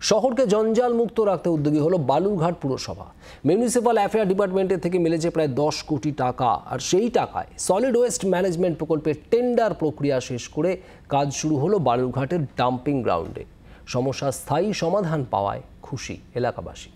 শহরকে জঞ্জাল মুক্ত রাখতে উদ্যোগী হলো বালুরঘাট পুরসভা। মিউনিসিপ্যাল অ্যাফেয়ার ডিপার্টমেন্টের থেকে মিলেছে প্রায় 10 কোটি টাকা, আর সেই টাকায় সলিড ওয়েস্ট ম্যানেজমেন্ট প্রকল্পের টেন্ডার প্রক্রিয়া শেষ করে কাজ শুরু হলো বালুরঘাটের ডাম্পিং গ্রাউন্ডে। সমস্যার স্থায়ী সমাধান পাওয়ায় খুশি এলাকাবাসী।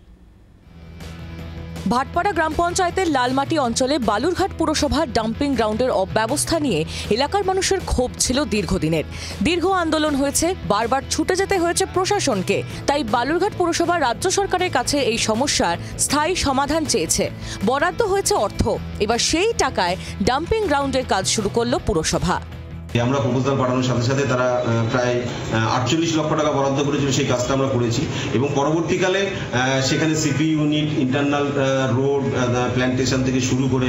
ভাটপাড়া গ্রাম পঞ্চায়েতের লালমাটি অঞ্চলে বালুরঘাট পুরসভার ডাম্পিং গ্রাউন্ডের অব্যবস্থা নিয়ে এলাকার মানুষের ক্ষোভ ছিল দীর্ঘদিনের। দীর্ঘ আন্দোলন হয়েছে, বারবার ছুটে যেতে হয়েছে প্রশাসনকে। তাই বালুরঘাট পুরসভা রাজ্য সরকারের কাছে এই সমস্যার স্থায়ী সমাধান চেয়েছে। বরাদ্দ হয়েছে অর্থ, এবার সেই টাকায় ডাম্পিং গ্রাউন্ডের কাজ শুরু করলো পুরসভা। আমরা প্রপোজাল পাঠানোর সাথে সাথে তারা প্রায় 48 লক্ষ টাকা বরাদ্দ করেছিল, সেই কাজটা আমরা করেছি এবং পরবর্তীকালে সেখানে CP unit, internal road, plantation থেকে শুরু করে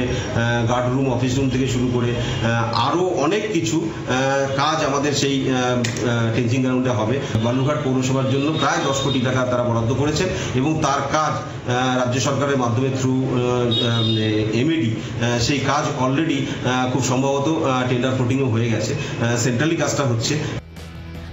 গার্ড রুম, অফিস রুম থেকে শুরু করে আরও অনেক কিছু কাজ আমাদের সেই টেন্সিং গ্রাউন্ডে হবে। বালুরঘাট পৌরসভার জন্য প্রায় 10 কোটি টাকা তারা বরাদ্দ করেছেন এবং তার কাজ রাজ্য সরকারের মাধ্যমে থ্রু এমএডি সেই কাজ অলরেডি খুব সম্ভবত টেন্ডার ফ্লোটিংও হয়ে গেছে। সেন্ট্রালি কাজটা হচ্ছে।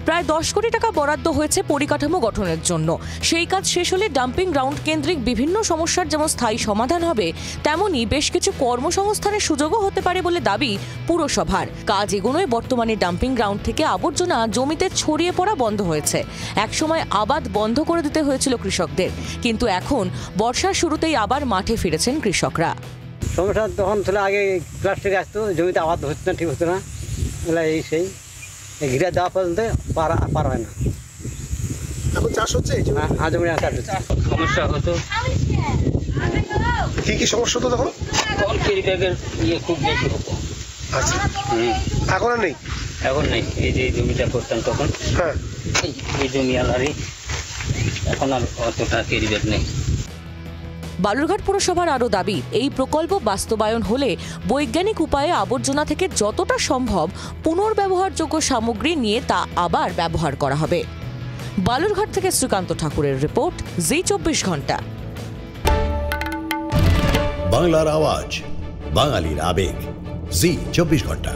প্রায় 10 কোটি টাকা বরাদ্দ হয়েছে পরিকাঠামো গঠনের জন্য। সেই কাজ শেষ হলে ডাম্পিং গ্রাউন্ড কেন্দ্রিক বিভিন্ন সমস্যার যেমন স্থায়ী সমাধান হবে, তেমনি বেশ কিছু কর্মসংস্থানের সুযোগও হতে পারে বলে দাবি পুরসভার। কাজ এগোনোয় বর্তমানে ডাম্পিং গ্রাউন্ড থেকে আবর্জনা জমিতে ছড়িয়ে পড়া বন্ধ হয়েছে। একসময় আবাদ বন্ধ করে দিতে হয়েছিল কৃষকদের, কিন্তু এখন বর্ষার শুরুতেই আবার মাঠে ফিরেছেন কৃষকরা। সমস্যা তখন ছিল, আগে প্লাস্টিক আসতো, জমিতে আবাদ হচ্ছে না, ঠিক হতো না, এই সেই ঘিরে দেওয়া পর্যন্ত পার হয় না। এখন চাষ হচ্ছে, সমস্যা হতো। কি কি সমস্যা হতো তখন? খুব বেশি হতো। আচ্ছা, এখন আর নেই? এখন নেই। এই যে জমিটা করতাম তখন, হ্যাঁ, এই জমি আলারই, এখন আর অতটা ক্যারিব্যাগ নেই। বালুরঘাট পুরসভার আরও দাবি, এই প্রকল্প বাস্তবায়ন হলে বৈজ্ঞানিক উপায়ে আবর্জনা থেকে যতটা সম্ভব পুনর্ব্যবহারযোগ্য সামগ্রী নিয়ে তা আবার ব্যবহার করা হবে। বালুরঘাট থেকে শ্রীকান্ত ঠাকুরের রিপোর্ট, জি 24 ঘন্টা। বাংলার আওয়াজ, বাঙালির আবেগ, জি 24 ঘন্টা।